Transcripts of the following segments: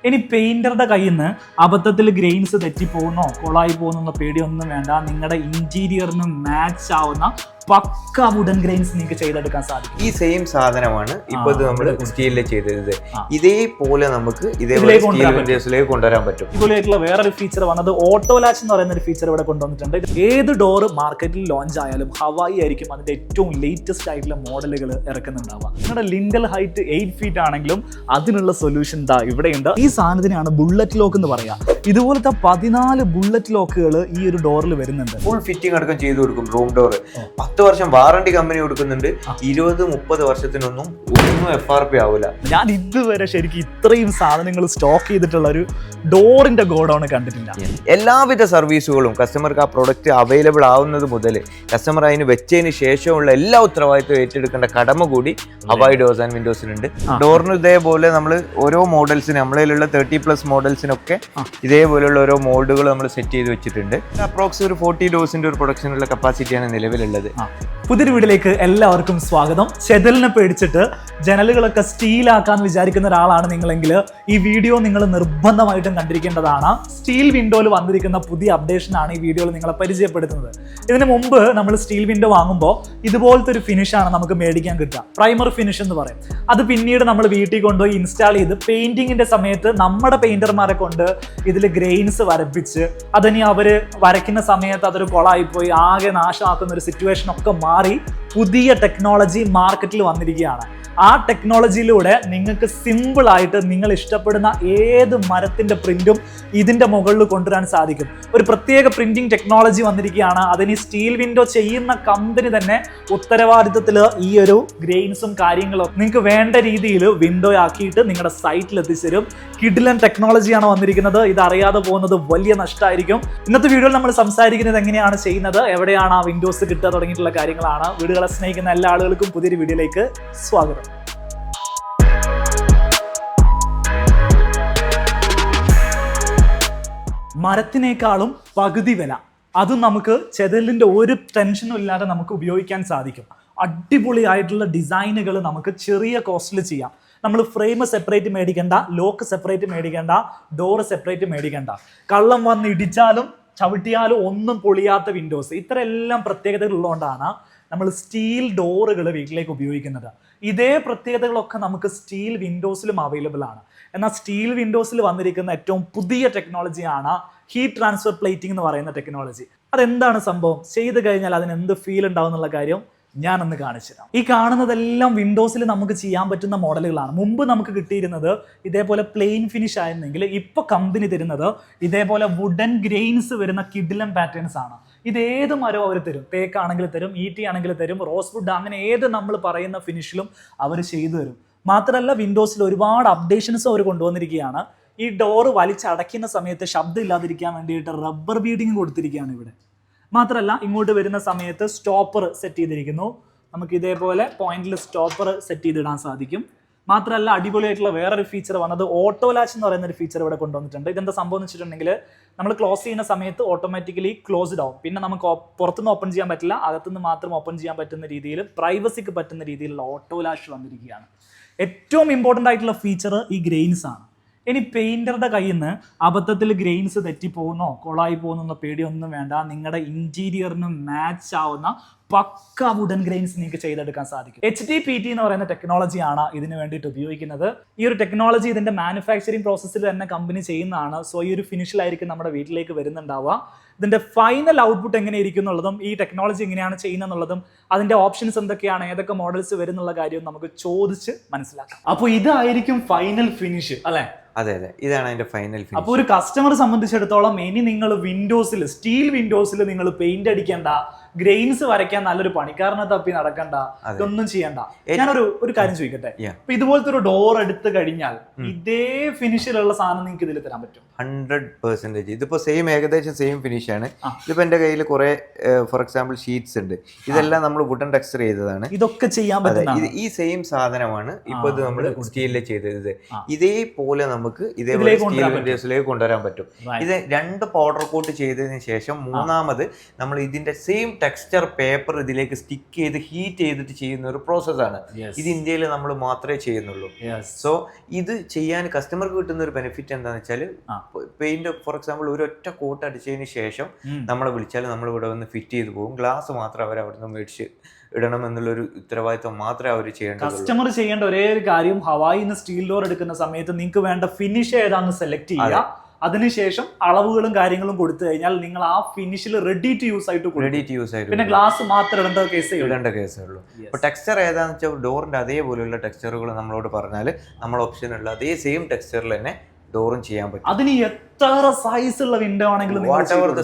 ഇനി പെയിന്ററുടെ കയ്യിൽ നിന്ന് അബദ്ധത്തിൽ ഗ്രെയിൻസ് തെറ്റിപ്പോകുന്നോ കൊളായി പോകുന്നോ പേടിയൊന്നും വേണ്ട. നിങ്ങളുടെ ഇന്റീരിയറിന് മാച്ച് ആവുന്ന പക്ക വുഡൻ ഗ്രെയിൻസ് നിങ്ങൾക്ക് ചെയ്തെടുക്കാൻ സാധിക്കും. ഈ സെയിം സാധനമാണ് ഇപ്പൊ ഇത് നമ്മൾ സ്റ്റീലിൽ ചെയ്തത്. ഇതേപോലെ നമുക്ക് ഇതേപോലെ കൊണ്ടുവരാൻ പറ്റും. ഇതുപോലെയായിട്ടുള്ള വേറൊരു ഫീച്ചർ വന്നത് ഓട്ടോ ലാച്ച് എന്ന് പറയുന്ന ഒരു ഫീച്ചർ ഇവിടെ കൊണ്ടുവന്നിട്ടുണ്ട്. ഏത് ഡോർ മാർക്കറ്റിൽ ലോഞ്ച് ആയാലും ഹവായി ആയിരിക്കും അതിന്റെ ഏറ്റവും ലേറ്റസ്റ്റ് ആയിട്ടുള്ള മോഡലുകൾ ഇറക്കുന്നുണ്ടാവുക. നിങ്ങളുടെ ലിൻഡൽ ഹൈറ്റ് 8 feet ആണെങ്കിലും അതിനുള്ള സൊല്യൂഷൻ ദാ ഇവിടെയുണ്ട്. ഈ സാധനത്തിനാണ് ബുള്ളറ്റ് ലോക്ക് എന്ന് പറയാ. ഇതുപോലത്തെ 14 ബുള്ളറ്റ് ലോക്കുകൾ ഈ ഒരു ഡോറിൽ വരുന്നുണ്ട്. ഫുൾ ഫിറ്റിംഗ് അടക്കം ചെയ്തു കൊടുക്കും. റൂം ഡോർ 10 വർഷം വാറണ്ടി കമ്പനി കൊടുക്കുന്നുണ്ട്. 20-30 വർഷത്തിനൊന്നും ഒന്നും FRP ആവില്ല. ഞാൻ ഇതുവരെ ശരിക്കും ഇത്രയും സാധനങ്ങൾ സ്റ്റോക്ക് ചെയ്തിട്ടുള്ള ഒരു ഡോറിന്റെ ഗോഡൌൺ കണ്ടിട്ടില്ല. എല്ലാവിധ സർവീസുകളും കസ്റ്റമർക്ക് ആ പ്രൊഡക്റ്റ് അവൈലബിൾ ആവുന്നത് മുതൽ കസ്റ്റമർ അതിന് വെച്ചതിന് ശേഷമുള്ള എല്ലാ ഉത്തരവാദിത്വം ഏറ്റെടുക്കേണ്ട കടമ കൂടി ഹവായി ഡോർസ് ആൻഡ് വിൻഡോസിനുണ്ട്. ഡോറിന് ഇതേപോലെ നമ്മൾ ഓരോ മോഡൽസിന് നമ്മളിലുള്ള 30+ മോഡൽസിനൊക്കെ ഇതേപോലെയുള്ള ഓരോ മോൾഡുകൾ നമ്മൾ സെറ്റ് ചെയ്ത് വെച്ചിട്ടുണ്ട്. അപ്രോക്സ് ഒരു 40 ഡോസിന്റെ ഒരു പ്രൊഡക്ഷനുള്ള കപ്പാസിറ്റിയാണ് നിലവിലുള്ളത്. പുതിയൊരു വീഡിയോയിലേക്ക് എല്ലാവർക്കും സ്വാഗതം. ചെതലിനെ പേടിച്ചിട്ട് ജനലുകളൊക്കെ സ്റ്റീലാക്കാൻ വിചാരിക്കുന്ന ഒരാളാണ് നിങ്ങളെങ്കിൽ ഈ വീഡിയോ നിങ്ങൾ നിർബന്ധമായിട്ടും കണ്ടിരിക്കേണ്ടതാണ്. സ്റ്റീൽ വിൻഡോയിൽ വന്നിരിക്കുന്ന പുതിയ അപ്ഡേഷൻ ആണ് ഈ വീഡിയോയിൽ നിങ്ങളെ പരിചയപ്പെടുത്തുന്നത്. ഇതിന് മുമ്പ് നമ്മൾ സ്റ്റീൽ വിൻഡോ വാങ്ങുമ്പോൾ ഇതുപോലത്തെ ഒരു ഫിനിഷാണ് നമുക്ക് മേടിക്കാൻ കിട്ടുക. പ്രൈമർ ഫിനിഷ് എന്ന് പറയും. അത് പിന്നീട് നമ്മൾ വീട്ടിൽ കൊണ്ടുപോയി ഇൻസ്റ്റാൾ ചെയ്ത് പെയിന്റിങ്ങിന്റെ സമയത്ത് നമ്മുടെ പെയിന്റർമാരെ കൊണ്ട് ഇതിൽ ഗ്രെയിൻസ് വരപ്പിച്ച് അതിനി അവര് വരയ്ക്കുന്ന സമയത്ത് അതൊരു കൊളായിപ്പോയി ആകെ നാശമാക്കുന്ന ഒരു സിറ്റുവേഷൻ ഒക്കെ മാറി പുതിയ ടെക്നോളജി മാർക്കറ്റിൽ വന്നിരിക്കുകയാണ്. ആ ടെക്നോളജിയിലൂടെ നിങ്ങൾക്ക് സിമ്പിൾ ആയിട്ട് നിങ്ങൾ ഇഷ്ടപ്പെടുന്ന ഏത് മരത്തിന്റെ പ്രിന്റും ഇതിന്റെ മുകളിൽ കൊണ്ടുവരാൻ സാധിക്കും. ഒരു പ്രത്യേക പ്രിന്റിംഗ് ടെക്നോളജി വന്നിരിക്കുകയാണ്. അതിന് ടെക്സ്റ്റൈൽ വിൻഡോ ചെയ്യുന്ന കമ്പനി തന്നെ ഉത്തരവാദിത്തത്തിൽ ഈ ഒരു ഗ്രെയിൻസും കാര്യങ്ങളും നിങ്ങൾക്ക് വേണ്ട രീതിയിൽ വിൻഡോ ആക്കിയിട്ട് നിങ്ങളുടെ സൈറ്റിൽ എത്തിച്ചേരും. കിഡിലൻ ടെക്നോളജിയാണ് വന്നിരിക്കുന്നത്. ഇത് അറിയാതെ പോകുന്നത് വലിയ നഷ്ടമായിരിക്കും. ഇന്നത്തെ വീഡിയോയിൽ നമ്മൾ സംസാരിക്കുന്നത് എങ്ങനെയാണ് ചെയ്യുന്നത്, എവിടെയാണ് ആ വിൻഡോസ് കിട്ടുക തുടങ്ങിയിട്ടുള്ള കാര്യങ്ങളാണ്. വീടുകളെ സ്നേഹിക്കുന്ന എല്ലാ ആളുകൾക്കും പുതിയൊരു വീഡിയോയിലേക്ക് സ്വാഗതം. മരത്തിനേക്കാളും പകുതി വില, അതും നമുക്ക് ചെതലിന്റെ ഒരു ടെൻഷനും ഇല്ലാതെ നമുക്ക് ഉപയോഗിക്കാൻ സാധിക്കും. അടിപൊളിയായിട്ടുള്ള ഡിസൈനുകൾ നമുക്ക് ചെറിയ കോസ്റ്റിൽ ചെയ്യാം. നമ്മൾ ഫ്രെയിം സെപ്പറേറ്റ് മേടിക്കേണ്ട, ലോക്ക് സെപ്പറേറ്റ് മേടിക്കേണ്ട, ഡോറ് സെപ്പറേറ്റ് മേടിക്കേണ്ട. കള്ളം വന്ന് ഇടിച്ചാലും ചവിട്ടിയാലും ഒന്നും പൊളിയാത്ത വിൻഡോസ്, ഇത്രയെല്ലാം പ്രത്യേകതകൾ ഉള്ളതുകൊണ്ടാണ് നമ്മൾ സ്റ്റീൽ ഡോറുകൾ വീട്ടിലേക്ക് ഉപയോഗിക്കുന്നത്. ഇതേ പ്രത്യേകതകളൊക്കെ നമുക്ക് സ്റ്റീൽ വിൻഡോസിലും അവൈലബിൾ ആണ്. എന്നാൽ സ്റ്റീൽ വിൻഡോസിൽ വന്നിരിക്കുന്ന ഏറ്റവും പുതിയ ടെക്നോളജിയാണ് ഹീറ്റ് ട്രാൻസ്ഫർ പ്ലേറ്റിംഗ് എന്ന് പറയുന്ന ടെക്നോളജി. അതെന്താണ് സംഭവം, ചെയ്ത് കഴിഞ്ഞാൽ അതിന് എന്ത് ഫീൽ ഉണ്ടാവും എന്നുള്ള കാര്യം ഞാനൊന്ന് കാണിച്ചു തരാം. ഈ കാണുന്നതെല്ലാം വിൻഡോസിൽ നമുക്ക് ചെയ്യാൻ പറ്റുന്ന മോഡലുകളാണ്. മുമ്പ് നമുക്ക് കിട്ടിയിരുന്നത് ഇതേപോലെ പ്ലെയിൻ ഫിനിഷ് ആയിരുന്നെങ്കിൽ ഇപ്പോൾ കമ്പനി തരുന്നത് ഇതേപോലെ വുഡൻ ഗ്രെയിൻസ് വരുന്ന കിഡിലൻ പാറ്റേൺസ് ആണ്. ഇത് ഏത് മരവും അവർ തരും. തേക്കാണെങ്കിൽ തരും, ഈട്ടി ആണെങ്കിൽ തരും, റോസ് വുഡ്, അങ്ങനെ ഏത് നമ്മൾ പറയുന്ന ഫിനിഷിലും അവർ ചെയ്തു തരും. മാത്രമല്ല വിൻഡോസിൽ ഒരുപാട് അപ്ഡേഷൻസും അവർ കൊണ്ടുവന്നിരിക്കുകയാണ്. ഈ ഡോറ് വലിച്ചടയ്ക്കുന്ന സമയത്ത് ശബ്ദം ഇല്ലാതിരിക്കാൻ വേണ്ടിയിട്ട് റബ്ബർ ബീഡിങ് കൊടുത്തിരിക്കുകയാണ് ഇവിടെ. മാത്രമല്ല ഇങ്ങോട്ട് വരുന്ന സമയത്ത് സ്റ്റോപ്പർ സെറ്റ് ചെയ്തിരിക്കുന്നു. നമുക്ക് ഇതേപോലെ പോയിന്റിൽ സ്റ്റോപ്പർ സെറ്റ് ചെയ്തിടാൻ സാധിക്കും. മാത്രമല്ല അടിപൊളിയായിട്ടുള്ള വേറൊരു ഫീച്ചർ വന്നത് ഓട്ടോ ലാച്ച് എന്ന് പറയുന്ന ഒരു ഫീച്ചർ ഇവിടെ കൊണ്ടുവന്നിട്ടുണ്ട്. ഇതെന്താ സംഭവം എന്ന് വെച്ചിട്ടുണ്ടെങ്കിൽ നമ്മൾ ക്ലോസ് ചെയ്യുന്ന സമയത്ത് ഓട്ടോമാറ്റിക്കലി ക്ലോസ്ഡ് ആവും. പിന്നെ നമുക്ക് പുറത്തുനിന്ന് ഓപ്പൺ ചെയ്യാൻ പറ്റില്ല, അകത്തുനിന്ന് മാത്രം ഓപ്പൺ ചെയ്യാൻ പറ്റുന്ന രീതിയിൽ, പ്രൈവസിക്ക് പറ്റുന്ന രീതിയിലുള്ള ഓട്ടോ ലാച്ച് വന്നിരിക്കുകയാണ്. ഏറ്റവും ഇമ്പോർട്ടൻ്റ് ആയിട്ടുള്ള ഫീച്ചർ ഈ ഗ്രെയിൻസ് ആണ്. ഇനി പെയിന്ററുടെ കയ്യിൽ നിന്ന് അബദ്ധത്തിൽ ഗ്രെയിൻസ് തെറ്റിപ്പോകുന്നോ കൊളായി പോകുന്നോ പേടിയൊന്നും വേണ്ട. നിങ്ങളുടെ ഇന്റീരിയറിന് മാച്ച് ആവുന്ന പക്ക വുഡൻ ഗ്രെയിൻസ് നിങ്ങൾക്ക് ചെയ്തെടുക്കാൻ സാധിക്കും. HDPT എന്ന് പറയുന്ന ടെക്നോളജിയാണ് ഇതിന് വേണ്ടിയിട്ട് ഉപയോഗിക്കുന്നത്. ഈ ഒരു ടെക്നോളജി ഇതിന്റെ മാനുഫാക്ചറിങ് പ്രോസസ്സിൽ തന്നെ കമ്പനി ചെയ്യുന്നതാണ്. സോ ഈ ഒരു ഫിനിഷിലായിരിക്കും നമ്മുടെ വീട്ടിലേക്ക് വരുന്നുണ്ടാവുക. ഇതിന്റെ ഫൈനൽ ഔട്ട്പുട്ട് എങ്ങനെയിരിക്കും എന്നുള്ളതും ഈ ടെക്നോളജി എങ്ങനെയാണ് ചെയ്യുന്നതെന്നുള്ളതും അതിന്റെ ഓപ്ഷൻസ് എന്തൊക്കെയാണ്, ഏതൊക്കെ മോഡൽസ് വരുന്നുള്ള കാര്യവും നമുക്ക് ചോദിച്ച് മനസ്സിലാക്കാം. അപ്പോൾ ഇതായിരിക്കും ഫൈനൽ ഫിനിഷ് അല്ലെ? അതെ അതെ, ഇതാണ് അതിന്റെ ഫൈനൽ ഫിനിഷ്. അപ്പോൾ ഒരു കസ്റ്റമറെ സംബന്ധിച്ചിടത്തോളം ഇനി നിങ്ങൾ വിൻഡോസിൽ, സ്റ്റീൽ വിൻഡോസിൽ നിങ്ങൾ പെയിന്റ് അടിക്കേണ്ട, ഗ്രെയിൻസ് വരയ്ക്കാൻ നല്ലൊരു പണിക്കാരനെ തപ്പി നടക്കണ്ട, ഇതൊന്നും ചെയ്യണ്ട. ഞാനൊരു കാര്യം ചോദിക്കട്ടെ, ഇപ്പൊ ഇതുപോലത്തെ ഒരു ഡോർ എടുത്തു കഴിഞ്ഞാൽ ഇതേ ഫിനിഷിലുള്ള സാധനം നിങ്ങൾക്ക് ഇതിൽ തരാൻ പറ്റും? 100%. ഇതിപ്പോ ഏകദേശം സെയിം ഫിനിഷ് ആണ്. ഇതിപ്പോ എന്റെ കയ്യിൽ കുറെ ഫോർ എക്സാമ്പിൾ ഷീറ്റ്സ് ഉണ്ട്. ഇതെല്ലാം നമ്മൾ വുഡൻ ടെക്സ്ചർ ചെയ്തതാണ്. ഇതൊക്കെ ചെയ്യാൻ പറ്റും. ഈ സെയിം സാധനമാണ് ഇപ്പൊ ഇത് നമ്മൾ സ്റ്റീലിൽ ചെയ്തത്. ഇതേപോലെ നമുക്ക് ഇതേപോലെ സ്റ്റീൽ വിൻഡോസിലേക്ക് കൊണ്ടുവരാൻ പറ്റും. ഇത് 2 പൗഡർ കോട്ട് ചെയ്തതിന് ശേഷം മൂന്നാമത് നമ്മൾ ഇതിന്റെ സെയിം ടെക്സ്ചർ പേപ്പർ ഇതിലേക്ക് സ്റ്റിക്ക് ചെയ്ത് ഹീറ്റ് ചെയ്തിട്ട് ചെയ്യുന്ന ഒരു പ്രോസസ്സാണ്. ഇത് ഇന്ത്യയിൽ നമ്മൾ മാത്രമേ ചെയ്യുന്നുള്ളൂ. സോ ഇത് ചെയ്യാൻ കസ്റ്റമർക്ക് കിട്ടുന്ന ഒരു ബെനിഫിറ്റ് എന്താണെന്ന് വെച്ചാൽ, പെയിന്റ് ഫോർ എക്സാമ്പിൾ ഒരു ഒറ്റ കോട്ട് അടിച്ചതിന് ശേഷം നമ്മളെ വിളിച്ചാൽ നമ്മൾ ഇവിടെ വന്ന് ഫിറ്റ് ചെയ്ത് പോകും. ഗ്ലാസ് മാത്രം അവർ അവിടെ നിന്ന് മേടിച്ച് ഇടണം എന്നുള്ളൊരു ഉത്തരവാദിത്വം മാത്രമേ അവർ ചെയ്യേണ്ടത്. കസ്റ്റമർ ചെയ്യേണ്ട ഒരേ ഒരു കാര്യം, ഹവായിന്ന് സ്റ്റീൽ ഡോർ എടുക്കുന്ന സമയത്ത് നിങ്ങൾക്ക് വേണ്ട ഫിനിഷ് ഏതാണെന്ന് സെലക്ട് ചെയ്യുക. അതിനുശേഷം അളവുകളും കാര്യങ്ങളും കൊടുത്തു കഴിഞ്ഞാൽ നിങ്ങൾ ആ ഫിനിഷിൽ റെഡി ടു യൂസ് ആയിട്ട് പിന്നെ ഗ്ലാസ് മാത്രം ഇടേണ്ട കേസേ ഉള്ളൂ. ഇപ്പൊ ടെക്സ്ചർ ഏതാന്ന് വെച്ചാൽ ഡോറിന്റെ അതേപോലെയുള്ള ടെക്സ്ചറുകൾ നമ്മളോട് പറഞ്ഞാൽ നമ്മൾ ഓപ്ഷൻ ഉള്ള അതേ സെയിം ടെക്സ്ചറിൽ തന്നെ ഡോറും ചെയ്യാൻ പറ്റും. അതിന് എത്ര സൈസ് ഉള്ള വിൻഡോ ആണെങ്കിലും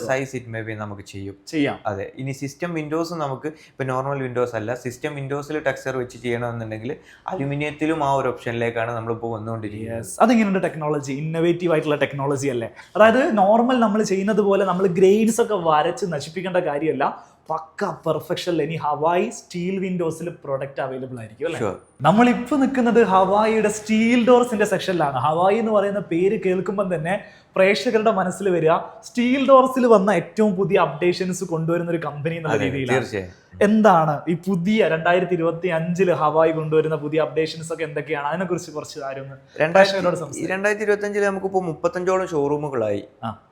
സൈസ് ഇറ്റ് മേ ബി നമുക്ക് ചെയ്യാം. അതെ. ഇനി സിസ്റ്റം വിൻഡോസ് നമുക്ക് ഇപ്പൊ നോർമൽ വിൻഡോസ് അല്ല, സിസ്റ്റം വിൻഡോസിൽ ടെക്സ്ചർ വെച്ച് ചെയ്യണമെന്നുണ്ടെങ്കിൽ അലുമിനിയത്തിലും ആ ഒരു ഓപ്ഷനിലേക്കാണ് നമ്മളിപ്പോൾ വന്നുകൊണ്ടിരിക്കുന്നത്. അതിങ്ങനെയുള്ള ടെക്നോളജി, ഇന്നോവേറ്റീവ് ആയിട്ടുള്ള ടെക്നോളജി അല്ലേ? അതായത് നോർമൽ നമ്മൾ ചെയ്യുന്നത് പോലെ നമ്മൾ ഗ്രേഡ്സ് ഒക്കെ വരച്ച് നശിപ്പിക്കേണ്ട കാര്യമല്ല, പക്ക പെർഫെക്ഷൻ. ഇനി ഹവായി സ്റ്റീൽ വിൻഡോസിൽ പ്രൊഡക്റ്റ് അവൈലബിൾ ആയിരിക്കും അല്ലേ? നമ്മളിപ്പോ നിൽക്കുന്നത് ഹവായിയുടെ സ്റ്റീൽ ഡോർസിന്റെ സെക്ഷനിലാണ്. ഹവായി എന്ന് പറയുന്ന പേര് കേൾക്കുമ്പോൾ തന്നെ പ്രേക്ഷകരുടെ മനസ്സിൽ വരിക സ്റ്റീൽ ഡോർസിൽ വന്ന ഏറ്റവും പുതിയ അപ്ഡേഷൻസ് കൊണ്ടുവരുന്ന ഒരു കമ്പനി എന്നുള്ള രീതിയിലാണ്. എന്താണ് ഈ പുതിയ 2025 ഹവായി കൊണ്ടുവരുന്ന പുതിയ അപ്ഡേഷൻസ് ഒക്കെ എന്തൊക്കെയാണ്? അതിനെ കുറിച്ച് കുറച്ച് കാര്യം 2025 നമുക്കിപ്പോ 35ഓളം ഷോറൂമുകളായി.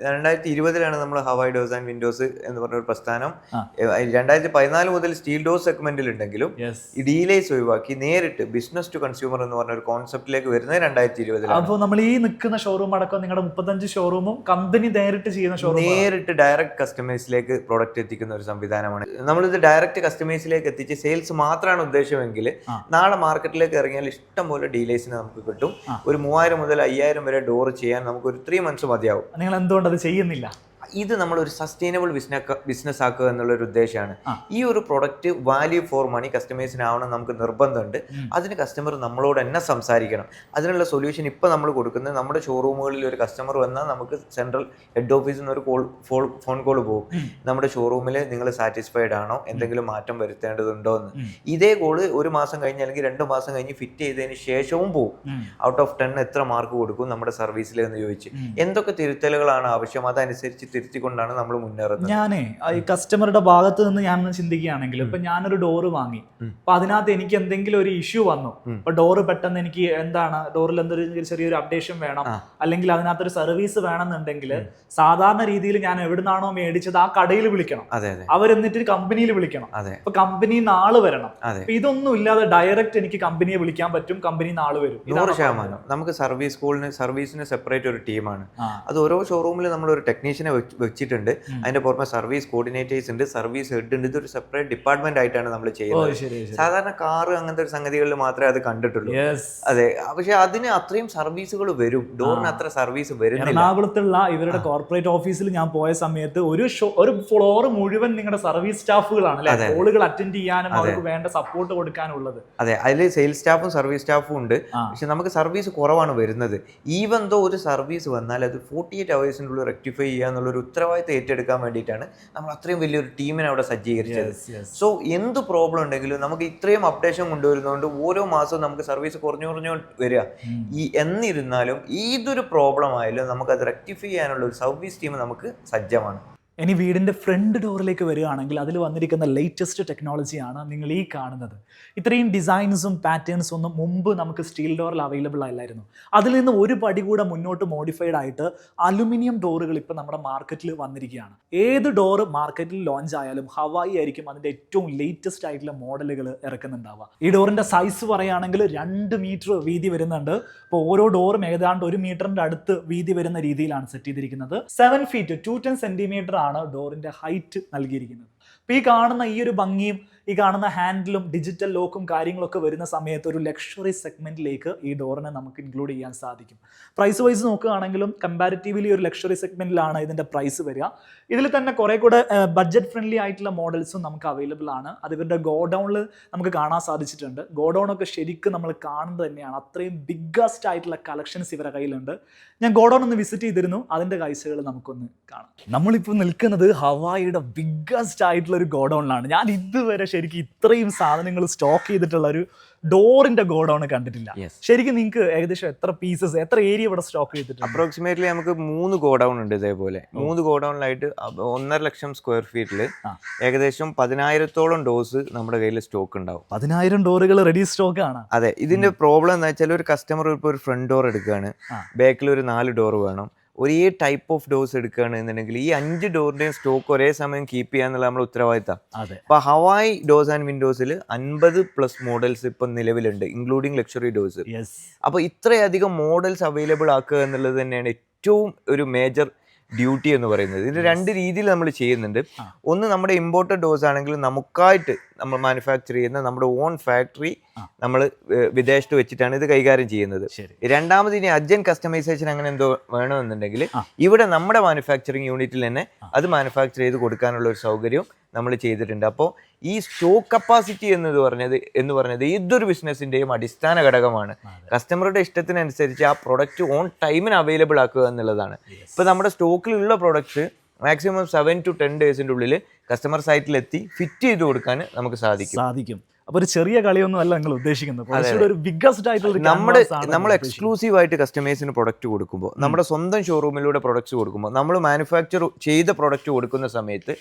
2020 നമ്മൾ ഹവായി ഡോർസ് ആൻഡ് വിൻഡോസ് എന്ന് പറഞ്ഞ ഒരു പ്രസ്ഥാനം 2014 മുതൽ സ്റ്റീൽ ഡോർ സെഗ്മെന്റിൽ ഉണ്ടെങ്കിലും ഈ ഡീലേസ് ഒഴിവാക്കി നേരിട്ട് ബിസിനസ് ടു കൺസ്യൂമർ എന്ന് പറഞ്ഞ ഒരു കോൺസെപ്റ്റിലേക്ക് വരുന്നത് 2020. അപ്പോൾ നമ്മൾ ഈ നിൽക്കുന്ന ഷോറൂം അടക്കം നിങ്ങളുടെ 35 ഷോറൂമും കമ്പനി നേരിട്ട് ചെയ്യുന്ന ഷോറൂം, നേരിട്ട് ഡയറക്റ്റ് കസ്റ്റമേഴ്സിലേക്ക് പ്രോഡക്റ്റ് എത്തിക്കുന്ന ഒരു സംവിധാനമാണ്. നമ്മളിത് ഡയറക്റ്റ് കസ്റ്റമേഴ്സിലേക്ക് എത്തിച്ച് സെയിൽസ് മാത്രമാണ് ഉദ്ദേശമെങ്കിൽ നാളെ മാർക്കറ്റിലേക്ക് ഇറങ്ങിയാൽ ഇഷ്ടം പോലെ ഡീലേഴ്സിന് നമുക്ക് കിട്ടും. ഒരു 3000 മുതൽ 5000 വരെ ഡോർ ചെയ്യാൻ നമുക്ക് ഒരു 3 months മതിയാവും. നിങ്ങൾ എന്തുകൊണ്ട് അത് ചെയ്യുന്നില്ല? ഇത് നമ്മളൊരു സസ്റ്റൈനബിൾ ബിസിനസ് ആക്കുക എന്നുള്ളൊരു ഉദ്ദേശമാണ്. ഈ ഒരു പ്രൊഡക്റ്റ് വാല്യൂ ഫോർ മണി കസ്റ്റമേഴ്സിനാവണം നമുക്ക് നിർബന്ധമുണ്ട്. അതിന് കസ്റ്റമർ നമ്മളോട് തന്നെ സംസാരിക്കണം. അതിനുള്ള സൊല്യൂഷൻ ഇപ്പം നമ്മൾ കൊടുക്കുന്നത്, നമ്മുടെ ഷോറൂമുകളിൽ ഒരു കസ്റ്റമർ വന്നാൽ നമുക്ക് സെൻട്രൽ ഹെഡ് ഓഫീസിൽ നിന്ന് ഒരു ഫോൺ കോൾ പോകും, നമ്മുടെ ഷോറൂമിൽ നിങ്ങൾ സാറ്റിസ്ഫൈഡ് ആണോ, എന്തെങ്കിലും മാറ്റം വരുത്തേണ്ടതുണ്ടോ എന്ന്. ഇതേ കോള് ഒരു മാസം കഴിഞ്ഞ് അല്ലെങ്കിൽ 2 മാസം കഴിഞ്ഞ് ഫിറ്റ് ചെയ്തതിന് ശേഷവും പോകും. ഔട്ട് ഓഫ് 10 എത്ര മാർക്ക് കൊടുക്കും നമ്മുടെ സർവീസിൽ എന്ന് ചോദിച്ച് എന്തൊക്കെ തിരുത്തലുകളാണ് ആവശ്യം അതനുസരിച്ച് തിരുത്തിക്കൊണ്ടാണ് നമ്മൾ മുന്നേറുന്നത്. ഞാനേ ഈ കസ്റ്റമറുടെ ഭാഗത്ത് നിന്ന് ഞാൻ ചിന്തിക്കുകയാണെങ്കിൽ, ഇപ്പൊ ഞാനൊരു ഡോറ് വാങ്ങി, അപ്പൊ അതിനകത്ത് എനിക്ക് എന്തെങ്കിലും ഒരു ഇഷ്യൂ വന്നു, ഇപ്പൊ ഡോറ് പെട്ടെന്ന് എനിക്ക് എന്താണ് ഡോറിൽ എന്തൊരു ചെറിയൊരു അപ്ഡേഷൻ വേണം, അല്ലെങ്കിൽ അതിനകത്തൊരു സർവീസ് വേണമെന്നുണ്ടെങ്കിൽ സാധാരണ രീതിയിൽ ഞാൻ എവിടുന്നാണോ മേടിച്ചത് ആ കടയിൽ വിളിക്കണം, അവരെന്നിട്ട് കമ്പനിയിൽ വിളിക്കണം, അപ്പൊ കമ്പനി നാള് വരണം. ഇതൊന്നും ഇല്ലാതെ ഡയറക്റ്റ് എനിക്ക് കമ്പനിയെ വിളിക്കാൻ പറ്റും, കമ്പനി നാള് വരും. 100% നമുക്ക് സർവീസിന് സെപ്പറേറ്റ് ഒരു ടീമാണ്. അത് ഓരോ ഷോറൂമിൽ നമ്മൾ ഒരു ടെക്നീഷ്യനെ വെച്ചിട്ടുണ്ട്. അതിന്റെ പുറമെ സർവീസ് കോർഡിനേറ്റേഴ്സ് ഉണ്ട്, സർവീസ് ഹെഡ് ഉണ്ട്. ഇതൊരു സെപ്പറേറ്റ് ഡിപ്പാർട്ട്മെന്റ് ആയിട്ടാണ് നമ്മൾ ചെയ്യുന്നത്. സാധാരണ കാറ് അങ്ങനത്തെ ഒരു സംഗതികളിൽ മാത്രമേ അത് കണ്ടിട്ടുള്ളൂ. അതെ, പക്ഷെ അതിന് അത്രയും സർവീസുകൾ വരും, ഡോറിന് അത്ര സർവീസ് വരുന്നില്ല. എറണാകുളത്തുള്ള ഇവരുടെ കോർപ്പറേറ്റ് ഓഫീസിൽ ഞാൻ പോയ സമയത്ത് ഒരു ഫ്ലോർ മുഴുവൻ നിങ്ങളുടെ സർവീസ് സ്റ്റാഫുകളാണ് അല്ലെ, കോളുകൾ അറ്റൻഡ് ചെയ്യാനും അവർക്ക് വേണ്ട സപ്പോർട്ട് കൊടുക്കാനുള്ളത്. അതെ, അതിൽ സെയിൽസ് സ്റ്റാഫും സർവീസ് സ്റ്റാഫും ഉണ്ട്. പക്ഷെ നമുക്ക് സർവീസ് കുറവാണ് വരുന്നത്. ഈവൻ ദോ ഒരു സർവീസ് വന്നാൽ അത് 48 hours റെക്ടിഫൈ ചെയ്യുക എന്നുള്ളൊരു ഉത്തരവാദിത്തം ഏറ്റെടുക്കാൻ വേണ്ടിയിട്ടാണ് നമ്മൾ അത്രയും വലിയൊരു ടീമിനെ അവിടെ സജ്ജീകരിച്ചത്. സോ എന്ത് പ്രോബ്ലം ഉണ്ടെങ്കിലും നമുക്ക് ഇത്രയും അപ്ഡേഷൻ കൊണ്ടുവരുന്നതുകൊണ്ട് ഓരോ മാസവും നമുക്ക് സർവീസ് കുറഞ്ഞു വരിക. എന്നിരുന്നാലും ഏതൊരു പ്രോബ്ലം ആയാലും നമുക്കത് റെക്ടിഫൈ ചെയ്യാനുള്ള ഒരു സർവീസ് ടീം നമുക്ക് സജ്ജമാണ്. ഇനി വീടിൻ്റെ ഫ്രണ്ട് ഡോറിലേക്ക് വരികയാണെങ്കിൽ അതിൽ വന്നിരിക്കുന്ന ലേറ്റസ്റ്റ് ടെക്നോളജിയാണ് നിങ്ങൾ ഈ കാണുന്നത്. ഇത്രയും ഡിസൈൻസും പാറ്റേൺസും ഒന്നും മുമ്പ് നമുക്ക് സ്റ്റീൽ ഡോറിൽ അവൈലബിൾ അല്ലായിരുന്നു. അതിൽ നിന്ന് ഒരു പടി കൂടെ മുന്നോട്ട് മോഡിഫൈഡ് ആയിട്ട് അലുമിനിയം ഡോറുകൾ ഇപ്പോൾ നമ്മുടെ മാർക്കറ്റിൽ വന്നിരിക്കുകയാണ്. ഏത് ഡോറ് മാർക്കറ്റിൽ ലോഞ്ച് ആയാലും ഹവായി ആയിരിക്കും അതിൻ്റെ ഏറ്റവും ലേറ്റസ്റ്റ് ആയിട്ടുള്ള മോഡലുകൾ ഇറക്കുന്നുണ്ടാവുക. ഈ ഡോറിൻ്റെ സൈസ് പറയുകയാണെങ്കിൽ 2 മീറ്റർ വീതി വരുന്നുണ്ട്. ഇപ്പോൾ ഓരോ ഡോറും ഏതാണ്ട് 1 മീറ്ററിൻ്റെ അടുത്ത് വീതി വരുന്ന രീതിയിലാണ് സെറ്റ് ചെയ്തിരിക്കുന്നത്. 7 feet 210 centimeter ആണ് ഡോറിന്റെ ഹൈറ്റ് നൽകിയിരിക്കുന്നത്. അപ്പോൾ ഈ കാണുന്ന ഈ ഒരു ഭംഗിയും ഈ കാണുന്ന ഹാൻഡിലും ഡിജിറ്റൽ ലോക്കും കാര്യങ്ങളൊക്കെ വരുന്ന സമയത്ത് ഒരു ലക്ഷറി സെഗ്മെന്റിലേക്ക് ഈ ഡോറിനെ നമുക്ക് ഇൻക്ലൂഡ് ചെയ്യാൻ സാധിക്കും. പ്രൈസ് വൈസ് നോക്കുകയാണെങ്കിലും കമ്പാരിറ്റീവ്ലി ഒരു ലക്ഷറി സെഗ്മെന്റിലാണ് ഇതിന്റെ പ്രൈസ് വരിക. ഇതിൽ തന്നെ കുറെ കൂടെ ബഡ്ജറ്റ് ഫ്രണ്ട്ലി ആയിട്ടുള്ള മോഡൽസും നമുക്ക് അവൈലബിൾ ആണ്. അത് ഇവരുടെ ഗോഡൗണിൽ നമുക്ക് കാണാൻ സാധിച്ചിട്ടുണ്ട്. ഗോഡൗൺ ഒക്കെ ശരിക്കും നമ്മൾ കാണുന്നത് തന്നെയാണ്. അത്രയും ബിഗ്ഗസ്റ്റ് ആയിട്ടുള്ള കളക്ഷൻസ് ഇവരുടെ കയ്യിലുണ്ട്. ഞാൻ ഗോഡൗൺ ഒന്ന് വിസിറ്റ് ചെയ്തിരുന്നു, അതിന്റെ കാഴ്ചകൾ നമുക്കൊന്ന് കാണാം. നമ്മളിപ്പോൾ നിൽക്കുന്നത് ഹവായിയുടെ ബിഗ്ഗസ്റ്റ് ആയിട്ടുള്ള ആയിട്ടുള്ള ഒരു ഗോഡൗണിലാണ്. ഞാൻ ഇതുവരെ ശരിക്കും ഇത്രയും സാധനങ്ങൾ സ്റ്റോക്ക് ചെയ്തിട്ടുള്ള ഒരു ഡോറിന്റെ ഗോഡൗൺ കണ്ടിട്ടില്ല. ശരിക്കും നിങ്ങൾക്ക് ഏകദേശം എത്ര പീസസ്, എത്ര ഏരിയ ഇവിടെ സ്റ്റോക്ക് ചെയ്തിട്ടുണ്ട്? അപ്രോക്സിമേറ്റ്ലി നമുക്ക് 3 ഗോഡൗൺ ഉണ്ട്. ഇതേപോലെ 3 ഗോഡൗണിലായിട്ട് 1.5 ലക്ഷം സ്ക്വയർ ഫീറ്റിൽ ഏകദേശം 10,000-ഓളം ഡോസ് നമ്മുടെ കയ്യിൽ സ്റ്റോക്ക് ഉണ്ടാവും. 10,000 ഡോറുകൾ റെഡി സ്റ്റോക്ക് ആണ്. അതെ. ഇതിന്റെ പ്രോബ്ലം എന്താ വെച്ചാൽ, ഒരു കസ്റ്റമർ ഇപ്പോൾ ഒരു ഫ്രണ്ട് ഡോർ എടുക്കുകയാണ്, ബാക്കിൽ ഒരു 4 ഡോർ വേണം, ഒരേ ടൈപ്പ് ഓഫ് ഡോസ് എടുക്കുകയാണ് എന്നുണ്ടെങ്കിൽ ഈ 5 ഡോറിന്റെയും സ്റ്റോക്ക് ഒരേ സമയം കീപ്പ് ചെയ്യാന്നുള്ള നമ്മുടെ ഉത്തരവാദിത്തം. അപ്പൊ ഹവായ് ഡോസ് ആൻഡ് വിൻഡോസിൽ 50+ മോഡൽസ് ഇപ്പൊ നിലവിലുണ്ട്, ഇൻക്ലൂഡിങ് ലക്ഷറി ഡോസ്. അപ്പൊ ഇത്രയധികം മോഡൽസ് അവൈലബിൾ ആക്കുക എന്നുള്ളത് തന്നെയാണ് ഏറ്റവും ഒരു മേജർ ഡ്യൂട്ടി എന്ന് പറയുന്നത്. ഇതിന് 2 രീതിയിൽ നമ്മൾ ചെയ്യുന്നുണ്ട്. ഒന്ന്, നമ്മുടെ ഇമ്പോർട്ടഡ് ഡോസ് ആണെങ്കിൽ നമുക്കായിട്ട് നമ്മൾ മാനുഫാക്ചർ ചെയ്യുന്ന നമ്മുടെ ഓൺ ഫാക്ടറി നമ്മൾ വിദേശത്ത് വെച്ചിട്ടാണ് ഇത് കൈകാര്യം ചെയ്യുന്നത്. രണ്ടാമത്, ഇനി അർജന്റ് കസ്റ്റമൈസേഷൻ അങ്ങനെ എന്തോ വേണമെന്നുണ്ടെങ്കിൽ ഇവിടെ നമ്മുടെ മാനുഫാക്ചറിങ് യൂണിറ്റിൽ തന്നെ അത് മാനുഫാക്ചർ ചെയ്ത് കൊടുക്കാനുള്ള ഒരു സൗകര്യവും നമ്മൾ ചെയ്തിട്ടുണ്ട്. അപ്പോൾ ഈ സ്റ്റോക്ക് കപ്പാസിറ്റി എന്ന് പറഞ്ഞത് ഏതൊരു ബിസിനസ്സിന്റെയും അടിസ്ഥാന ഘടകമാണ്. കസ്റ്റമറുടെ ഇഷ്ടത്തിനനുസരിച്ച് ആ പ്രൊഡക്റ്റ് ഓൺ ടൈമിന് അവൈലബിൾ ആക്കുക എന്നുള്ളതാണ്. ഇപ്പൊ നമ്മുടെ സ്റ്റോക്കിലുള്ള പ്രൊഡക്ട്സ് മാക്സിമം 7 to 10 ഡേയ്സിന്റെ ഉള്ളിൽ കസ്റ്റമർ സൈറ്റിലെത്തി ഫിറ്റ് ചെയ്ത് കൊടുക്കാൻ നമുക്ക് സാധിക്കും. അപ്പൊ ഒരു ചെറിയ കളിയൊന്നും അല്ല നിങ്ങൾ ഉദ്ദേശിക്കുന്നത്, ഒരു ബിഗ്ഗസ്റ്റ് ആയിട്ടുള്ള നമ്മൾ എക്സ്ക്ലൂസീവ് ആയിട്ട് കസ്റ്റമേഴ്സിന് പ്രൊഡക്റ്റ് കൊടുക്കുമ്പോൾ, നമ്മുടെ സ്വന്തം ഷോറൂമിലൂടെ പ്രൊഡക്ട്സ് കൊടുക്കുമ്പോൾ, നമ്മൾ മാനുഫാക്ചർ ചെയ്ത പ്രൊഡക്റ്റ് കൊടുക്കുന്ന സമയത്ത്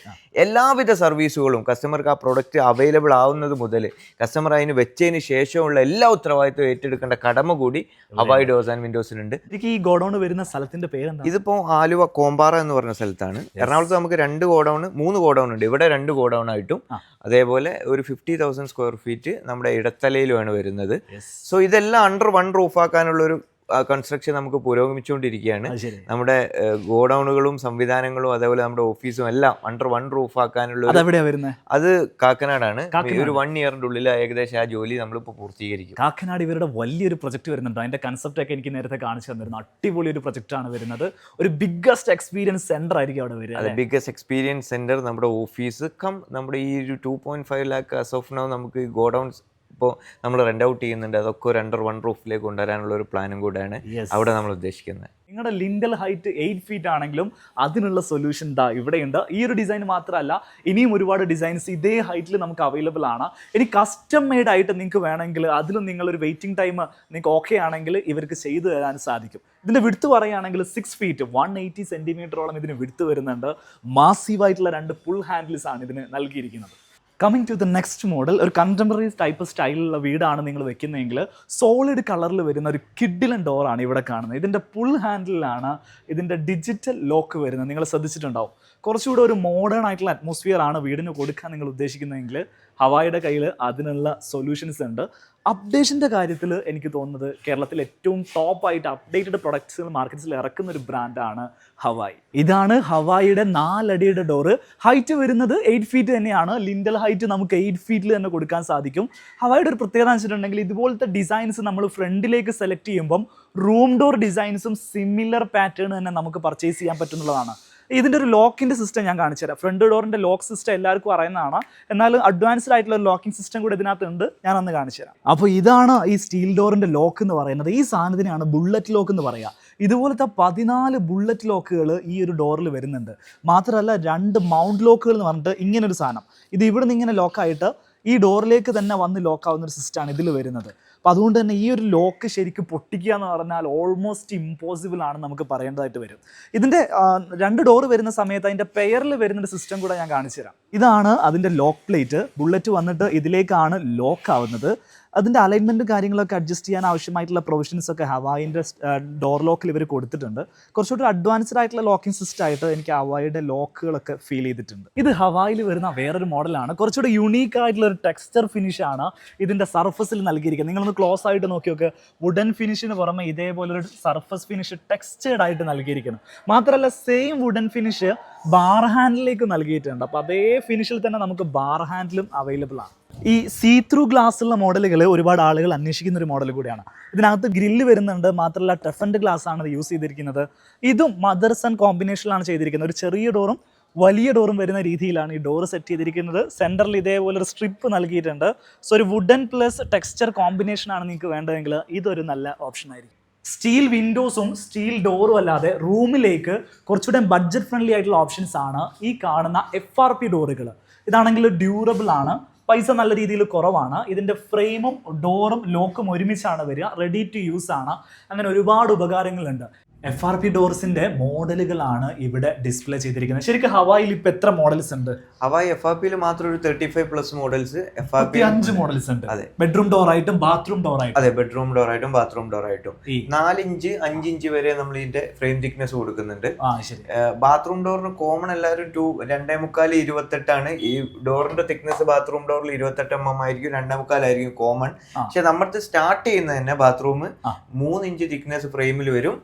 എല്ലാവിധ സർവീസുകളും കസ്റ്റമർക്ക് ആ പ്രൊഡക്റ്റ് അവൈലബിൾ ആവുന്നത് മുതൽ കസ്റ്റമർ അതിന് വെച്ചതിന് ശേഷമുള്ള എല്ലാ ഉത്തരവാദിത്വം ഏറ്റെടുക്കേണ്ട കടമ കൂടി ഹവായ് ഡോസ് ആൻഡ് വിൻഡോസിനുണ്ട്. ഈ ഗോഡൌൺ വരുന്ന സ്ഥലത്തിന്റെ പേര് ഇതിപ്പോ ആലുവ കോമ്പാറ എന്ന് പറഞ്ഞ സ്ഥലത്താണ്. എറണാകുളത്ത് നമുക്ക് 3 ഗോഡൌൺ ഉണ്ട്. ഇവിടെ 2 ഗോഡൌൺ ആയിട്ടും അതേപോലെ ഒരു 50,000 സ്ക്വയർ ഫീറ്റ് നമ്മുടെ ഇടത്തലയിലുമാണ് വരുന്നത്. സോ ഇതെല്ലാം അണ്ടർ 1 റൂഫ് ആക്കാനുള്ള ഒരു കൺസ്ട്രക്ഷൻ നമുക്ക് പുരോഗമിച്ചുകൊണ്ടിരിക്കുകയാണ്. നമ്മുടെ ഗോഡൌണുകളും സംവിധാനങ്ങളും അതേപോലെ നമ്മുടെ ഓഫീസും എല്ലാം അണ്ടർ 1 റൂഫ് ആക്കാനുള്ള അത് കാക്കനാടാണ്. ഒരു 1 ഇയറിന്റെ ഉള്ളിൽ ഏകദേശം ആ ജോലി നമ്മളിപ്പോൾ പൂർത്തീകരിക്കും. കാക്കനാട് ഇവരുടെ വലിയൊരു പ്രൊജക്ട് വരുന്നുണ്ട്. അതിന്റെ കൺസെപ്റ്റ് ഒക്കെ എനിക്ക് നേരത്തെ കാണിച്ചു തന്നിരുന്നു. അടിപൊളി ഒരു പ്രൊജക്ട് ആണ് വരുന്നത്. ഒരു ബിഗ്ഗസ്റ്റ് എക്സ്പീരിയൻസ് സെന്റർ ആയിരിക്കും അവിടെ വരുന്നത്. ബിഗ്ഗസ്റ്റ് എക്സ്പീരിയൻസ് സെന്റർ, നമ്മുടെ ഓഫീസ് നമ്മുടെ ഈ ഒരു 2.5 lakh ആസ് ഓഫ് നൗ നമുക്ക് ഗോഡൌൺസ് ഇപ്പോൾ നമ്മൾ റെന്റ് ഔട്ട് ചെയ്യുന്നുണ്ട്. അതൊക്കെ ഒരു അണ്ടർ 1 റൂഫിലേക്ക് കൊണ്ടുവരാനുള്ള ഒരു പ്ലാനും കൂടെയാണ് അവിടെ നമ്മൾ ഉദ്ദേശിക്കുന്നത്. നിങ്ങളുടെ ലിൻഡൽ ഹൈറ്റ് 8 feet ആണെങ്കിലും അതിനുള്ള സൊല്യൂഷൻ ഇവിടെയുണ്ട്. ഈ ഒരു ഡിസൈൻ മാത്രമല്ല, ഇനിയും ഒരുപാട് ഡിസൈൻസ് ഇതേ ഹൈറ്റിൽ നമുക്ക് അവൈലബിൾ ആണ്. ഇനി കസ്റ്റം മെയ്ഡ് ആയിട്ട് നിങ്ങൾക്ക് വേണമെങ്കിൽ അതിലും നിങ്ങളൊരു വെയിറ്റിംഗ് ടൈം നിങ്ങൾക്ക് ഓക്കെ ആണെങ്കിൽ ഇവർക്ക് ചെയ്തു തരാൻ സാധിക്കും. ഇതിൻ്റെ വിഡ്ത്ത് പറയുകയാണെങ്കിൽ 6 feet 180 centimeter ഇതിന് വിഡ്ത്ത് വരുന്നുണ്ട്. മാസീവായിട്ടുള്ള 2 പുൾ ഹാൻഡിൽസ് ആണ് ഇതിന് നൽകിയിരിക്കുന്നത്. Coming to the next model, ഒരു കണ്ടംപററി ടൈപ്പ് സ്റ്റൈലിലുള്ള വീടാണ് നിങ്ങൾ വെക്കുന്നതെങ്കിൽ സോളിഡ് കളറിൽ വരുന്ന ഒരു കിഡിലൻ ഡോറാണ് ഇവിടെ കാണുന്നത്. ഇതിൻ്റെ പുൾ ഹാൻഡിലാണ് ഇതിൻ്റെ ഡിജിറ്റൽ ലോക്ക് വരുന്നത്. നിങ്ങൾ ശ്രദ്ധിച്ചിട്ടുണ്ടാവും. കുറച്ചുകൂടെ ഒരു മോഡേൺ ആയിട്ടുള്ള അറ്റ്മോസ്ഫിയർ ആണ് വീടിന് കൊടുക്കാൻ നിങ്ങൾ ഉദ്ദേശിക്കുന്നതെങ്കിൽ ഹവായുടെ കയ്യിൽ അതിനുള്ള സൊല്യൂഷൻസ് ഉണ്ട്. അപ്ഡേഷൻ്റെ കാര്യത്തിൽ എനിക്ക് തോന്നുന്നത് കേരളത്തിൽ ഏറ്റവും ടോപ്പായിട്ട് അപ്ഡേറ്റഡ് പ്രൊഡക്ട്സുകൾ മാർക്കറ്റ്സിൽ ഇറക്കുന്ന ഒരു ബ്രാൻഡാണ് ഹവായ്. ഇതാണ് ഹവായിയുടെ 4 അടിയുടെ ഡോറ്. ഹൈറ്റ് വരുന്നത് 8 feet തന്നെയാണ്. ലിൻഡൽ ഹൈറ്റ് നമുക്ക് 8 feet തന്നെ കൊടുക്കാൻ സാധിക്കും. ഹവായുടെ ഒരു പ്രത്യേകത വെച്ചിട്ടുണ്ടെങ്കിൽ ഇതുപോലത്തെ ഡിസൈൻസ് നമ്മൾ ഫ്രണ്ടിലേക്ക് സെലക്ട് ചെയ്യുമ്പം റൂം ഡോർ ഡിസൈൻസും സിമിലർ പാറ്റേൺ തന്നെ നമുക്ക് പർച്ചേസ് ചെയ്യാൻ പറ്റുന്നതാണ്. ഇതിൻ്റെ ഒരു ലോക്കിൻ്റെ സിസ്റ്റം ഞാൻ കാണിച്ചു തരാം. ഫ്രണ്ട് ഡോറിൻ്റെ ലോക്ക് സിസ്റ്റം എല്ലാവർക്കും അറിയുന്നതാണ്. എന്നാലും അഡ്വാൻസ്ഡ് ആയിട്ടുള്ള ഒരു ലോക്കിംഗ് സിസ്റ്റം കൂടെ ഇതിനകത്തുണ്ട്. ഞാൻ അന്ന് കാണിച്ചു തരാം. അപ്പോൾ ഇതാണ് ഈ സ്റ്റീൽ ഡോറിൻ്റെ ലോക്ക് എന്ന് പറയുന്നത്. ഈ സാധനത്തിനാണ് ബുള്ളറ്റ് ലോക്ക് എന്ന് പറയുക. ഇതുപോലത്തെ 14 ബുള്ളറ്റ് ലോക്കുകൾ ഈ ഒരു ഡോറിൽ വരുന്നുണ്ട്. മാത്രമല്ല 2 മൗണ്ട് ലോക്കുകൾ എന്ന് പറഞ്ഞിട്ട് ഇങ്ങനൊരു സാധനം, ഇത് ഇവിടെ നിന്ന് ഇങ്ങനെ ലോക്കായിട്ട് ഈ ഡോറിലേക്ക് തന്നെ വന്ന് ലോക്കാവുന്ന ഒരു സിസ്റ്റമാണ് ഇതിൽ വരുന്നത്. അപ്പോൾ അതുകൊണ്ട് തന്നെ ഈ ഒരു ലോക്ക് ശരിക്കും പൊട്ടിക്കുക എന്ന് പറഞ്ഞാൽ ഓൾമോസ്റ്റ് ഇമ്പോസിബിൾ ആണ് നമുക്ക് പറയേണ്ടതായിട്ട് വരും. ഇതിൻ്റെ 2 ഡോറ് വരുന്ന സമയത്ത് അതിൻ്റെ പെയറിൽ വരുന്നൊരു സിസ്റ്റം കൂടെ ഞാൻ കാണിച്ചു തരാം. ഇതാണ് അതിൻ്റെ ലോക്ക് പ്ലേറ്റ്. ബുള്ളറ്റ് വന്നിട്ട് ഇതിലേക്കാണ് ലോക്ക് ആവുന്നത്. അതിൻ്റെ അലൈൻമെൻറ്റും കാര്യങ്ങളൊക്കെ അഡ്ജസ്റ്റ് ചെയ്യാൻ ആവശ്യമായിട്ടുള്ള പ്രൊവിഷൻസ് ഒക്കെ ഹവായിൻ്റെ ഡോർ ലോക്കിൽ ഇവർ കൊടുത്തിട്ടുണ്ട്. കുറച്ചുകൂടി അഡ്വാൻസ്ഡ് ആയിട്ടുള്ള ലോക്കിംഗ് സിസ്റ്റം ആയിട്ട് എനിക്ക് ഹവായിയുടെ ലോക്കുകളൊക്കെ ഫീൽ ചെയ്തിട്ടുണ്ട്. ഇത് ഹവായിൽ വരുന്ന വേറൊരു മോഡലാണ്. കുറച്ചുകൂടി യുണീക്ക് ആയിട്ടുള്ള ഒരു ടെക്സ്ചർ ഫിനിഷാണ് ഇതിൻ്റെ സർഫസിൽ നൽകിയിരിക്കുന്നത്. നിങ്ങളൊന്ന് ക്ലോസ് ആയിട്ട് നോക്കി നോക്കുക. വുഡൻ ഫിനിഷിന് പുറമെ ഇതേപോലൊരു സർഫസ് ഫിനിഷ് ടെക്സ്ചേർഡ് ആയിട്ട് നൽകിയിരിക്കുന്നു. മാത്രമല്ല സെയിം വുഡൻ ഫിനിഷ് ബാർ ഹാൻഡിലേക്ക് നൽകിയിട്ടുണ്ട്. അപ്പോൾ അതേ ഫിനിഷിൽ തന്നെ നമുക്ക് ബാർ ഹാൻഡിലും അവൈലബിൾ ആണ്. ഈ സീ ത്രൂ ഗ്ലാസ് ഉള്ള മോഡലുകൾ ഒരുപാട് ആളുകൾ അന്വേഷിക്കുന്ന ഒരു മോഡൽ കൂടിയാണ്. ഇതിനകത്ത് ഗ്രില്ല് വരുന്നുണ്ട്. മാത്രമല്ല ടഫൻഡ് ഗ്ലാസ് ആണ് ഇത് യൂസ് ചെയ്തിരിക്കുന്നത്. ഇതും മദർ സൺ കോമ്പിനേഷനിലാണ് ചെയ്തിരിക്കുന്നത്. ഒരു ചെറിയ ഡോറും വലിയ ഡോറും വരുന്ന രീതിയിലാണ് ഈ ഡോർ സെറ്റ് ചെയ്തിരിക്കുന്നത്. സെൻറ്ററിൽ ഇതേപോലെ ഒരു സ്ട്രിപ്പ് നൽകിയിട്ടുണ്ട്. സോ ഒരു വുഡൻ പ്ലസ് ടെക്സ്ചർ കോമ്പിനേഷനാണ് നിങ്ങൾക്ക് വേണ്ടതെങ്കിൽ ഇതൊരു നല്ല ഓപ്ഷൻ ആയിരിക്കും. സ്റ്റീൽ വിൻഡോസും സ്റ്റീൽ ഡോറും അല്ലാതെ റൂമിലേക്ക് കുറച്ചുകൂടെ ബഡ്ജറ്റ് ഫ്രണ്ട്ലി ആയിട്ടുള്ള ഓപ്ഷൻസ് ആണ് ഈ കാണുന്ന FRP ഡോറുകൾ. ഇതാണെങ്കിൽ ഡ്യൂറബിൾ ആണ്, പൈസ നല്ല രീതിയിൽ കുറവാണ്. ഇതിന്റെ ഫ്രെയിമും ഡോറും ലോക്കും ഒരുമിച്ചാണ് വരിക, റെഡി ടു യൂസ് ആണ്. അങ്ങനെ ഒരുപാട് ഉപകാരങ്ങളുണ്ട്. FRP ഡോർസിന്റെ മോഡലുകളാണ് ഇവിടെ ഡിസ്പ്ലേ ചെയ്തിരിക്കുന്നത്. ശരിക്കും ഹവായിൽ ഇപ്പൊ എത്ര മോഡൽസ് ഉണ്ട്? ഹവായി FRP മാത്രം ഒരു 35+ മോഡൽസ്, FRP 5 മോഡൽസ് ഉണ്ട്. അതെ, ബെഡ്റൂം ഡോർ ആയിട്ടും ബാത്റൂം ഡോർ ആയിട്ടും. അതെ, ബെഡ്റൂം ഡോർ ആയിട്ടും ബാത്റൂം ഡോർ ആയിട്ടും 4 ഇഞ്ച് 5 ഇഞ്ച് വരെ നമ്മൾ ഇതിന്റെ ഫ്രെയിം തിക്നെസ് കൊടുക്കുന്നുണ്ട്. ബാത്റൂം ഡോറിന് കോമൺ എല്ലാവരും 2.25 28 ഈ ഡോറിന്റെ തിക്നെസ്. ബാത്റൂം ഡോറിൽ 28 mm ആയിരിക്കും, 2.25 ആയിരിക്കും കോമൺ. പക്ഷെ നമ്മുടെ സ്റ്റാർട്ട് ചെയ്യുന്നത് തന്നെ ബാത്റൂം 3 ഇഞ്ച് തിക്നെസ് ഫ്രെയിമിൽ വരും.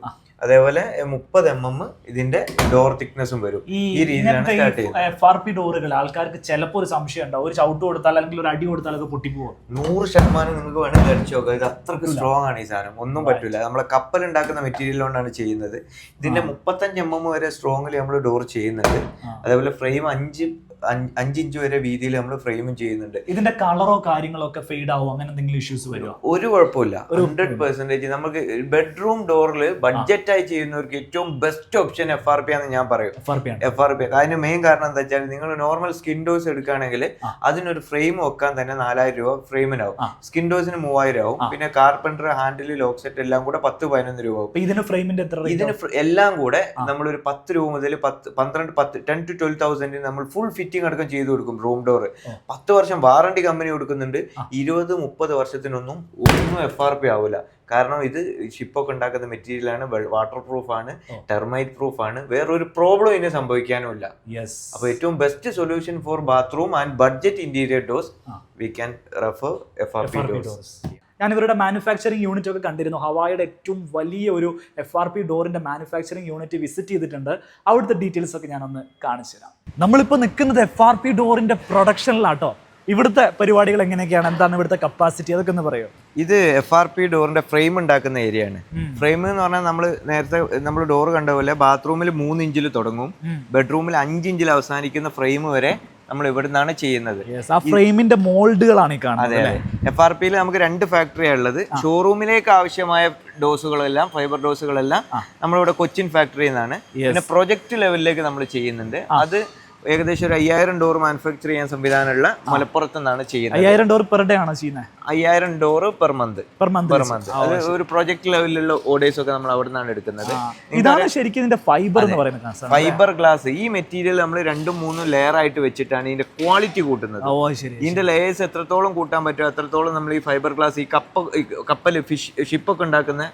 അതേപോലെ 30 mm ഇതിന്റെ ഡോർ തിക്നെസ്സും വരും. ഈ രീതിയിലാണ് സ്റ്റാർട്ട് ചെയ്യുന്നത്. FRP ഡോറുകൾ ആൾക്കാർക്ക് ചിലപ്പോൾ ഒരു സംശയം ഉണ്ടാവും, ഒരു ചവിട്ട് കൊടുത്താൽ അല്ലെങ്കിൽ ഒരു അടി കൊടുത്താൽ അത് പൊട്ടിപ്പോകും. 100% നിങ്ങൾക്ക് വേണമെങ്കിൽ അടിച്ചു നോക്കാം. ഇത് അത്രക്ക് സ്ട്രോങ് ആണ് ഈ സാധനം, ഒന്നും പറ്റില്ല. നമ്മളെ കപ്പൽ ഉണ്ടാക്കുന്ന മെറ്റീരിയൽ കൊണ്ടാണ് ചെയ്യുന്നത്. ഇതിന്റെ 35 mm വരെ സ്ട്രോങ്ങിൽ നമ്മൾ ഡോർ ചെയ്യുന്നുണ്ട്. അതേപോലെ ഫ്രെയിം 5 ഇഞ്ച് വരെ വീതിയിൽ നമ്മൾ ഫ്രെയിമും ചെയ്യുന്നുണ്ട്. ഇതിന്റെ കളറോ കാര്യങ്ങളോ ഒക്കെ ഫെയ്ഡ് ആവും, അങ്ങനെ എന്തെങ്കിലും ഇഷ്യൂസ് വരുമോ? ഒരു കുഴപ്പമില്ല. 100% നമുക്ക് ബെഡ്റൂം ഡോറിൽ ബഡ്ജറ്റ് ആയി ചെയ്യുന്നവർക്ക് ഏറ്റവും ബെസ്റ്റ് ഓപ്ഷൻ FRP ആണെന്ന് ഞാൻ പറയും. FRP അതിന് മെയിൻ കാരണം എന്താ വെച്ചാൽ, നിങ്ങൾ നോർമൽ സ്കിൻ ഡോസ് എടുക്കുകയാണെങ്കിൽ അതിനൊരു ഫ്രെയിം വെക്കാൻ തന്നെ 4000 രൂപ ഫ്രെയിമിനാവും. സ്കിൻ ഡോസിന് 3000 ആവും. പിന്നെ കാർപ്പൻറ്റർ, ഹാൻഡിൽ, ലോക്ക് സെറ്റ് എല്ലാം കൂടെ 10-11 രൂപ ആവും. ഇതിന് ഫ്രെയിമിന്റെ എത്ര? ഇതിന് എല്ലാം കൂടെ നമ്മളൊരു 10 രൂപ മുതൽ 10 to 12,000 നമ്മൾ ഫുൾ ഫിറ്റിംഗ് അടക്കം ചെയ്തു കൊടുക്കും. റൂം ഡോർ 10 വർഷം വാറണ്ടി കമ്പനി കൊടുക്കുന്നുണ്ട്. 20-30 വർഷത്തിനൊന്നും ഒന്നും FRP ആവില്ല. കാരണം ഇത് ഷിപ്പൊക്കെ ഉണ്ടാക്കുന്ന മെറ്റീരിയൽ ആണ്, വാട്ടർ പ്രൂഫ് ആണ്, ടെർമൈറ്റ് പ്രൂഫ് ആണ്, വേറൊരു പ്രോബ്ലം ഇതിന് സംഭവിക്കാനുമില്ല. അപ്പൊ ഏറ്റവും best solution for bathroom and budget interior dose we can refer FRP doors. ഞാൻ ഇവരുടെ മാനുഫാക്ചറിങ് യൂണിറ്റ് ഒക്കെ കണ്ടിരുന്നു. ഹവായുടെ ഏറ്റവും വലിയ ഒരു FRP ഡോറിന്റെ മാനുഫാക്ചറിങ് യൂണിറ്റ് വിസിറ്റ് ചെയ്തിട്ടുണ്ട്. അവിടുത്തെ ഡീറ്റെയിൽസ് ഒക്കെ ഞാനൊന്ന് കാണിച്ചു തരാം. നമ്മളിപ്പോൾ നിൽക്കുന്നത് FRP ഡോറിന്റെ പ്രൊഡക്ഷനിലാട്ടോ. ഇവിടുത്തെ പരിപാടികൾ എങ്ങനെയൊക്കെയാണ്, എന്താണ് ഇവിടുത്തെ കപ്പാസിറ്റി, അതൊക്കെ ഒന്ന് പറയോ? ഇത് FRP ഡോറിന്റെ ഫ്രെയിം ഉണ്ടാക്കുന്ന ഏരിയ ആണ്. ഫ്രെയിം എന്ന് പറഞ്ഞാൽ നമ്മൾ ഡോർ കണ്ട പോലെ ബാത്റൂമിൽ 3 ഇഞ്ചിൽ തുടങ്ങും, ബെഡ്റൂമിൽ 5 ഇഞ്ചിൽ അവസാനിക്കുന്ന ഫ്രെയിം വരെ നമ്മൾ ഇവിടെ നിന്നാണ് ചെയ്യുന്നത്. ആ ഫ്രെയിമിന്റെ മോൾഡുകളാണ് ഈ കാണുന്നത്. അതെ, FRPയിൽ നമുക്ക് 2 ഫാക്ടറിയാണ് ഉള്ളത്. ഷോറൂമിലേക്ക് ആവശ്യമായ ഡോസുകളെല്ലാം, ഫൈബർ ഡോസുകളെല്ലാം നമ്മളിവിടെ കൊച്ചിൻ ഫാക്ടറിയിൽ നിന്നാണ്. പിന്നെ പ്രൊജക്ട് ലെവലിലേക്ക് നമ്മൾ ചെയ്യുന്നുണ്ട്. അത് ഏകദേശം ഒരു 5000 ഡോർ മാനുഫാക്ചർ ചെയ്യാൻ സംവിധാനമുള്ള മലപ്പുറത്ത് നിന്നാണ് ചെയ്യുന്നത്. 5000 ഡോർ പെർ ഡേ ആണോ ചെയ്യുന്നത്? 5000 ഡോർ പെർ മന്ത്. അത് ഒരു പ്രൊജക്ട് ലെവലിലുള്ള ഓർഡേഴ്സ് ഒക്കെ നമ്മൾ അവിടെ നിന്നാണ് എടുക്കുന്നത്. ഇതാണ് ശരിക്കും ഇതിന്റെ ഫൈബർ എന്ന് പറയുന്നത്. ഫൈബർ ഗ്ലാസ് ഈ മെറ്റീരിയൽ നമ്മൾ 2-3 ലെയർ ആയിട്ട് വെച്ചിട്ടാണ് ഇതിന്റെ ക്വാളിറ്റി കൂട്ടുന്നത്. ഇതിന്റെ ലെയേഴ്സ് എത്രത്തോളം കൂട്ടാൻ പറ്റുമോ അത്രത്തോളം നമ്മൾ ഈ ഫൈബർ ഗ്ലാസ്, ഈ കപ്പൽ ഷിപ്പൊക്കെ ഉണ്ടാക്കുന്ന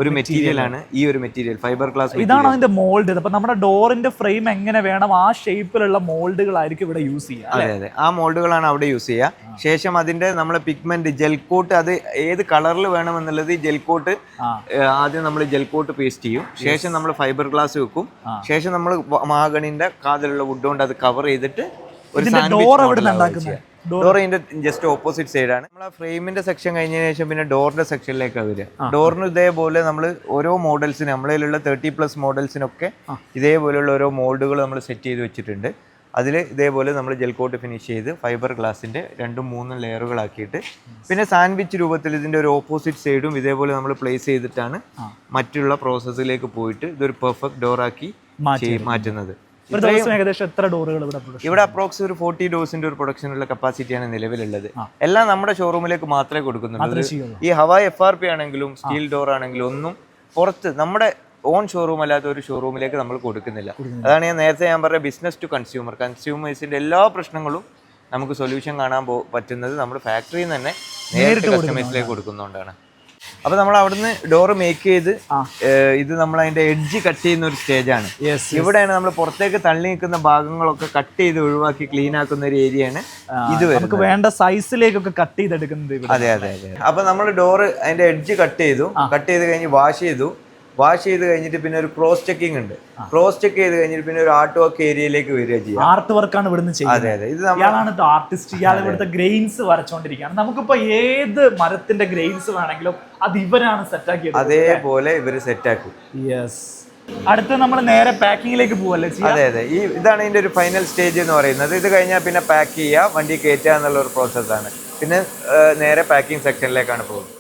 ഒരു മെറ്റീരിയൽ ആണ് ഈ ഒരു മെറ്റീരിയൽ, ഫൈബർ ഗ്ലാസ്. ഇതാണ് അതിന്റെ മോൾഡ്. അപ്പൊ നമ്മുടെ ഡോറിന്റെ ഫ്രെയിം എങ്ങനെ വേണം ആ ഷേപ്പിലുള്ള മോൾഡുകളായിരിക്കും ഇവിടെ യൂസ് ചെയ്യുക. അതെ അതെ, ആ മോൾഡുകളാണ് അവിടെ യൂസ് ചെയ്യുക. ശേഷം അതിന്റെ നമ്മളെ പിഗ്മെന്റ് ജെൽ കോട്ട്, അത് ഏത് കളറിൽ വേണമെന്നുള്ളത് ഈ ജെൽ കോട്ട് ആദ്യം നമ്മൾ ജെൽ കോട്ട് പേസ്റ്റ് ചെയ്യും. ശേഷം നമ്മൾ ഫൈബർ ഗ്ലാസ് വെക്കും. ശേഷം നമ്മൾ മാഗണിന്റെ കാതിലുള്ള വുഡ് കൊണ്ട് അത് കവർ ചെയ്തിട്ട് ഒരു ഡോറിന്റെ ജസ്റ്റ് ഓപ്പോസിറ്റ് സൈഡാണ്. നമ്മൾ ആ ഫ്രെയിമിന്റെ സെക്ഷൻ കഴിഞ്ഞതിന് ശേഷം പിന്നെ ഡോറിന്റെ സെക്ഷനിലേക്കാണ് വരിക. ഡോറിന് ഇതേപോലെ നമ്മൾ ഓരോ മോഡൽസിന്, നമ്മളിലുള്ള 30+ മോഡൽസിനൊക്കെ ഇതേപോലെയുള്ള ഓരോ മോൾഡുകൾ നമ്മൾ സെറ്റ് ചെയ്ത് വെച്ചിട്ടുണ്ട്. അതിൽ ഇതേപോലെ നമ്മൾ ജെൽ കോട്ട് ഫിനിഷ് ചെയ്ത് ഫൈബർ ഗ്ലാസിന്റെ 2-3 ലെയറുകളാക്കിയിട്ട് പിന്നെ സാൻഡ്വിച്ച് രൂപത്തിൽ ഇതിന്റെ ഒരു ഓപ്പോസിറ്റ് സൈഡും ഇതേപോലെ നമ്മൾ പ്ലേസ് ചെയ്തിട്ടാണ് മറ്റുള്ള പ്രോസസ്സിലേക്ക് പോയിട്ട് ഇതൊരു പെർഫെക്റ്റ് ഡോറാക്കി മാറ്റുന്നത്. ഏകദേശം എത്ര ഡോറുകൾ ഇവിടെ അപ്രോക്സ് ഒരു 40 ഡോസിന്റെ ഒരു പ്രൊഡക്ഷനുള്ള കപ്പാസിറ്റിയാണ് നിലവിലുള്ളത്. എല്ലാം നമ്മുടെ ഷോറൂമിലേക്ക് മാത്രമേ കൊടുക്കുന്നുള്ളൂ. ഈ ഹവായ് FRP ആണെങ്കിലും സ്റ്റീൽ ഡോർ ആണെങ്കിലും ഒന്നും പുറത്ത് നമ്മുടെ ഓൺ ഷോറൂം അല്ലാത്ത ഒരു ഷോറൂമിലേക്ക് നമ്മൾ കൊടുക്കുന്നില്ല. അതാണ് ഞാൻ നേരത്തെ പറഞ്ഞ ബിസിനസ് ടു കൺസ്യൂമേഴ്സിന്റെ എല്ലാ പ്രശ്നങ്ങളും നമുക്ക് സൊല്യൂഷൻ കാണാൻ പറ്റുന്നത് നമ്മൾ ഫാക്ടറിയിൽ നിന്ന് തന്നെ നേരിട്ട് കസ്റ്റമേഴ്സിലേക്ക് കൊടുക്കുന്നതുകൊണ്ടാണ്. അപ്പൊ നമ്മൾ അവിടുന്ന് ഡോറ് മേക്ക് ചെയ്ത് ഇത് നമ്മൾ അതിന്റെ എഡ്ജ് കട്ട് ചെയ്യുന്ന ഒരു സ്റ്റേജാണ്. ഇവിടെയാണ് നമ്മൾ പുറത്തേക്ക് തള്ളി നിൽക്കുന്ന ഭാഗങ്ങളൊക്കെ കട്ട് ചെയ്ത് ഒഴിവാക്കി ക്ലീൻ ആക്കുന്ന ഒരു ഏരിയയാണ് ഇത്. നമുക്ക് വേണ്ട സൈസിലേക്കൊക്കെ കട്ട് ചെയ്തെടുക്കുന്നത്. അതെ അതെ അതെ. അപ്പൊ നമ്മൾ ഡോറ് അതിന്റെ എഡ്ജ് കട്ട് ചെയ്ത് കഴിഞ്ഞ് വാഷ് ചെയ്ത് കഴിഞ്ഞിട്ട് പിന്നെ ഒരു ക്രോസ് ചെക്കിംഗ് ഉണ്ട്. ക്രോസ് ചെക്ക് ചെയ്ത് കഴിഞ്ഞിട്ട് പിന്നെ ഒരു ആർട്ട് വർക്ക് ഏരിയയിലേക്ക് വരിക ചെയ്യാം. ആർട്ട് വർക്കാണ് ഇവിടുന്ന് ചെയ്യുന്നത്. അതെ അതെ, ഇത് ഇയാളാണ് ആർട്ടിസ്റ്റ്. ഇയാൾ ഇവിടുത്തെ ഗ്രെയിൻസ് വരച്ചോണ്ടിരിക്കുകയാണ്. നമുക്കിപ്പോ ഏത് മരത്തിന്റെ ഗ്രെയിൻസ് വേണമെങ്കിലും അത് ഇവരാണ് സെറ്റാക്കിയത്. അതേപോലെ ഇവര് സെറ്റാക്കും. യെസ്. അടുത്ത് നമ്മൾ നേരെ പാക്കിങ്ങിലേക്ക് പോവല്ലേ? അതെ അതെ, ഇതാണ് ഇതിന്റെ ഒരു ഫൈനൽ സ്റ്റേജ് എന്ന് പറയുന്നത്. ഇത് കഴിഞ്ഞാൽ പിന്നെ പാക്ക് ചെയ്യുക, വണ്ടി കയറ്റുക എന്നുള്ള ഒരു പ്രോസസ്സാണ്. പിന്നെ നേരെ പാക്കിംഗ് സെക്ഷനിലേക്കാണ് പോകുന്നത്.